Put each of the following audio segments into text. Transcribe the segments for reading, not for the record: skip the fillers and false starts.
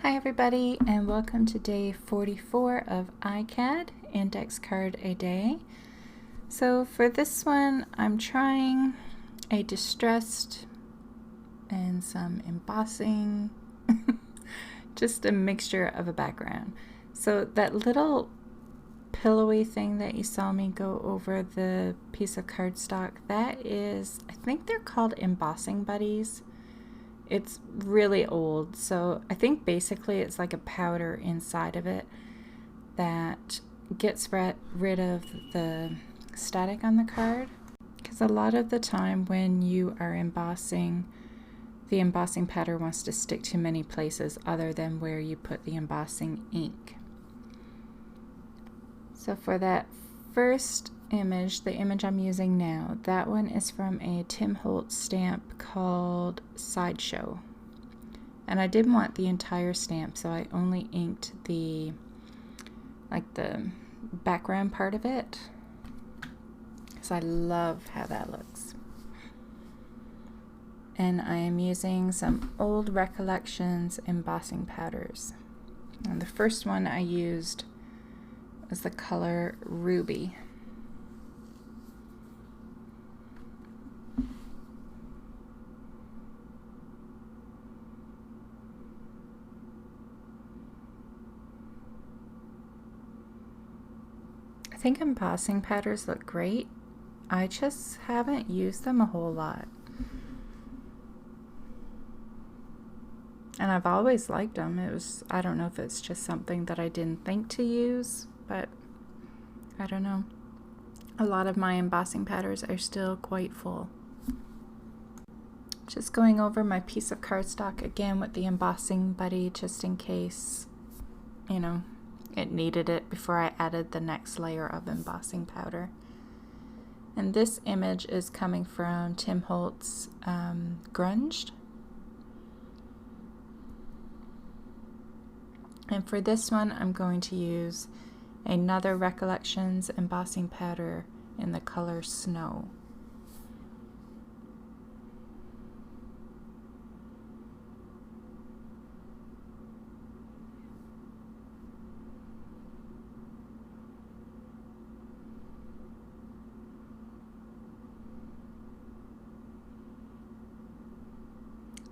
Hi everybody, and welcome to day 44 of ICAD, Index Card a Day. So for this one, I'm trying a distressed and some embossing, just a mixture of a background. So that little pillowy thing that you saw me go over the piece of cardstock, that is, I think they're called embossing buddies. It's really old, so I think basically it's like a powder inside of it that gets rid of the static on the card. Because a lot of the time when you are embossing, the embossing powder wants to stick to many places other than where you put the embossing ink. So for that first image, the image I'm using now, that one is from a Tim Holtz stamp called Sideshow. And I didn't want the entire stamp, so I only inked the background part of it, because I love how that looks. And I am using some Old Recollections embossing powders. And the first one I used was the color Ruby. I think embossing powders look great. I just haven't used them a whole lot. And I've always liked them. I don't know if it's just something that I didn't think to use, but I don't know. A lot of my embossing powders are still quite full. Just going over my piece of cardstock again with the embossing buddy, just in case, it needed it before I added the next layer of embossing powder. And this image is coming from Tim Holtz Grunged. And for this one, I'm going to use another Recollections embossing powder in the color Snow.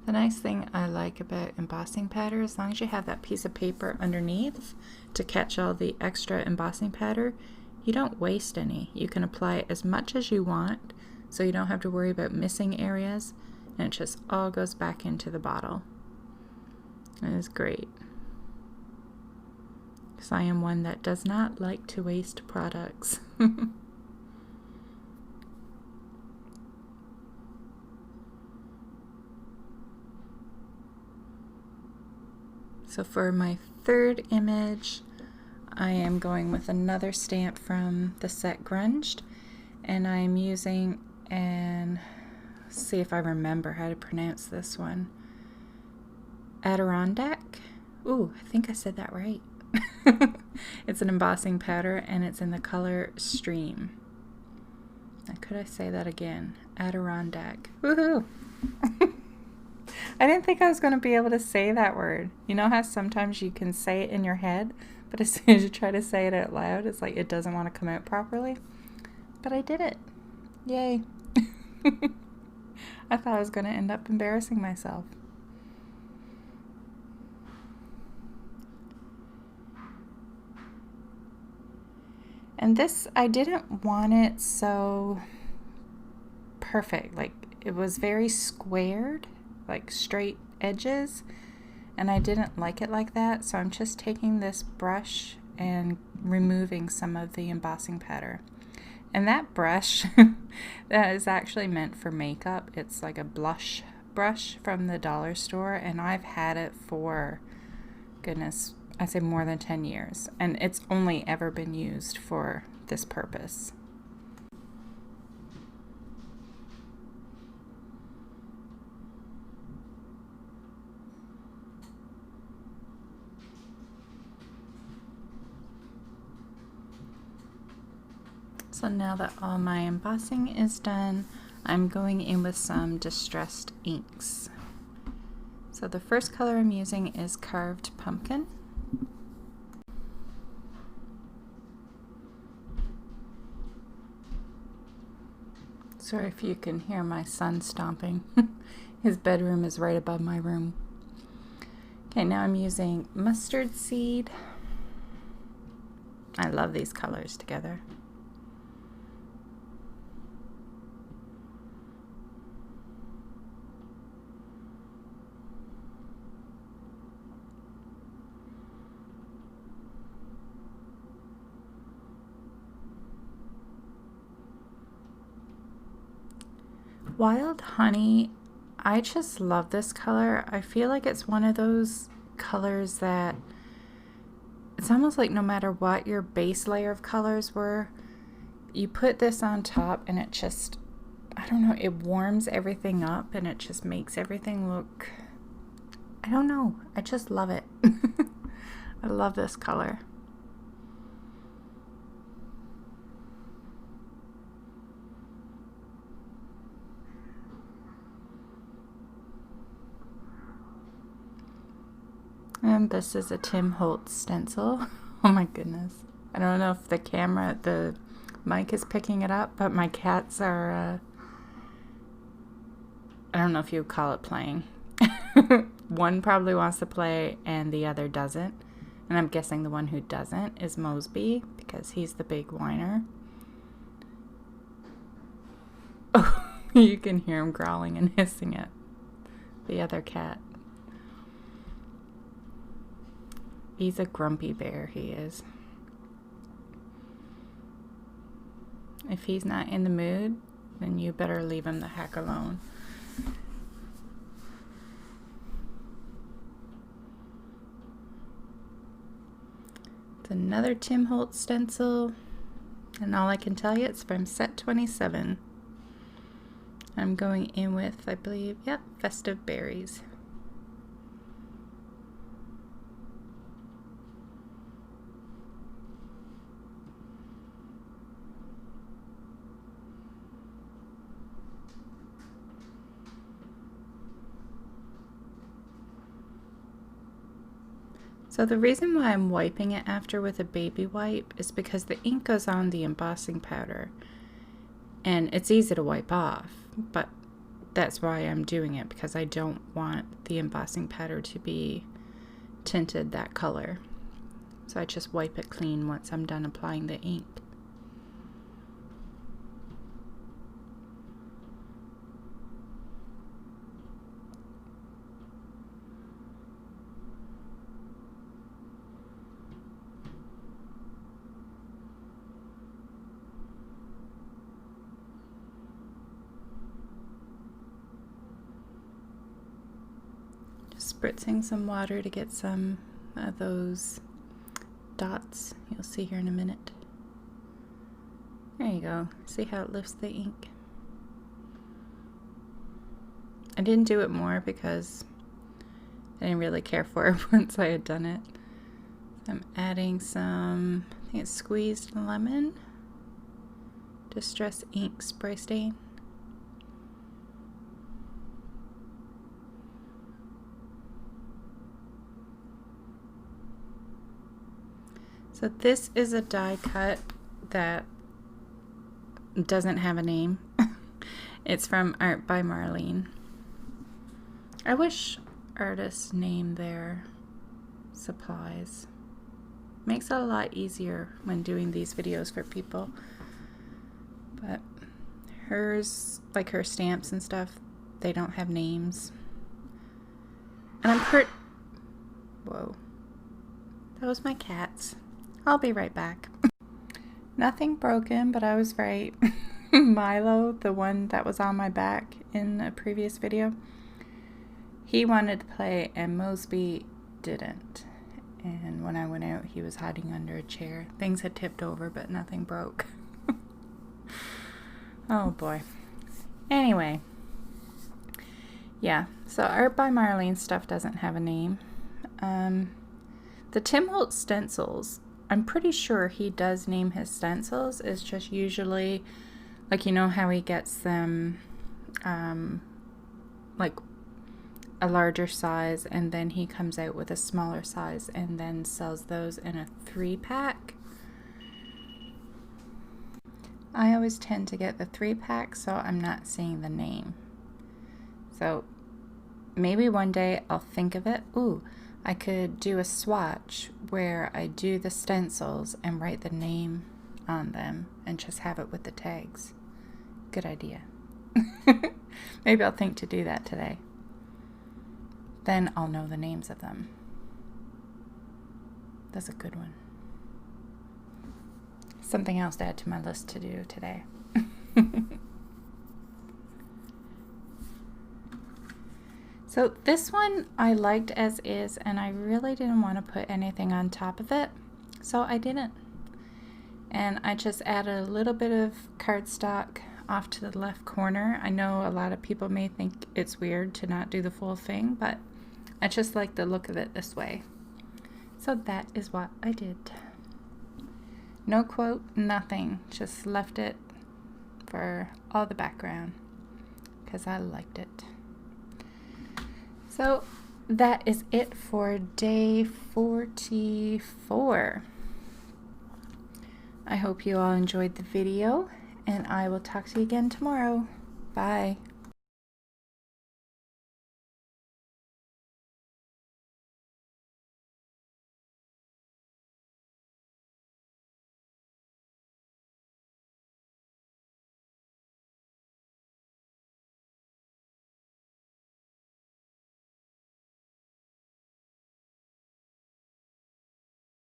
The nice thing I like about embossing powder, as long as you have that piece of paper underneath to catch all the extra embossing powder, you don't waste any. You can apply as much as you want, so you don't have to worry about missing areas, and it just all goes back into the bottle. It is great. Because I am one that does not like to waste products. So for my third image, I am going with another stamp from the set Grunged, and I am using let's see if I remember how to pronounce this one, Adirondack. Ooh, I think I said that right. It's an embossing powder and it's in the color Stream. Now, could I say that again? Adirondack. Woohoo! I didn't think I was going to be able to say that word. You know how sometimes you can say it in your head, but as soon as you try to say it out loud, it's like it doesn't want to come out properly. But I did it. Yay. I thought I was going to end up embarrassing myself. And this, I didn't want it so perfect. Like, it was very squared, like straight edges, and I didn't like it like that, so I'm just taking this brush and removing some of the embossing powder. And that brush that is actually meant for makeup. It's like a blush brush from the dollar store, and I've had it for, goodness, I say more than 10 years, and it's only ever been used for this purpose. So now that all my embossing is done, I'm going in with some distressed inks. So the first color I'm using is Carved Pumpkin. Sorry if you can hear my son stomping. His bedroom is right above my room. Okay, now I'm using Mustard Seed. I love these colors together. Wild Honey, I just love this color. I feel like it's one of those colors that it's almost like no matter what your base layer of colors were, you put this on top and it just, I don't know, it warms everything up and it just makes everything look, I don't know, I just love it. I love this color. And this is a Holtz Stencil. Oh my goodness. I don't know if the mic is picking it up, but my cats are, I don't know if you would call it playing. One probably wants to play and the other doesn't. And I'm guessing the one who doesn't is Mosby because he's the big whiner. Oh, you can hear him growling and hissing at the other cat. He's a grumpy bear, he is. If he's not in the mood, then you better leave him the heck alone. It's another Holtz stencil, and all I can tell you, it's from set 27. I'm going in with, I believe, yep, Festive Berries. So the reason why I'm wiping it after with a baby wipe is because the ink goes on the embossing powder and it's easy to wipe off, but that's why I'm doing it, because I don't want the embossing powder to be tinted that color. So I just wipe it clean once I'm done applying the ink. Spritzing some water to get some of those dots you'll see here in a minute. There you go. See how it lifts the ink? I didn't do it more because I didn't really care for it once I had done it. So I'm adding some, I think it's squeezed lemon, Distress Ink Spray Stain. So this is a die cut that doesn't have a name. It's from Art by Marlene. I wish artists name their supplies. Makes it a lot easier when doing these videos for people. But hers, like her stamps and stuff, they don't have names. And I'm whoa. That was my cats. I'll be right back. Nothing broken, but I was right. Milo, the one that was on my back in a previous video, he wanted to play and Mosby didn't. And when I went out, he was hiding under a chair. Things had tipped over, but nothing broke. Oh boy. Anyway. Yeah, so Art by Marlene stuff doesn't have a name. The Holtz Stencils, I'm pretty sure he does name his stencils. It's just usually, like, you know how he gets them, like, a larger size, and then he comes out with a smaller size and then sells those in a 3-pack. I always tend to get the 3-pack, so I'm not seeing the name. So maybe one day I'll think of it. Ooh, I could do a swatch where I do the stencils and write the name on them and just have it with the tags. Good idea. Maybe I'll think to do that today. Then I'll know the names of them. That's a good one. Something else to add to my list to do today. So this one I liked as is, and I really didn't want to put anything on top of it, so I didn't. And I just added a little bit of cardstock off to the left corner. I know a lot of people may think it's weird to not do the full thing, but I just like the look of it this way. So that is what I did. No quote, nothing. Just left it for all the background because I liked it. So that is it for day 44. I hope you all enjoyed the video, and I will talk to you again tomorrow. Bye.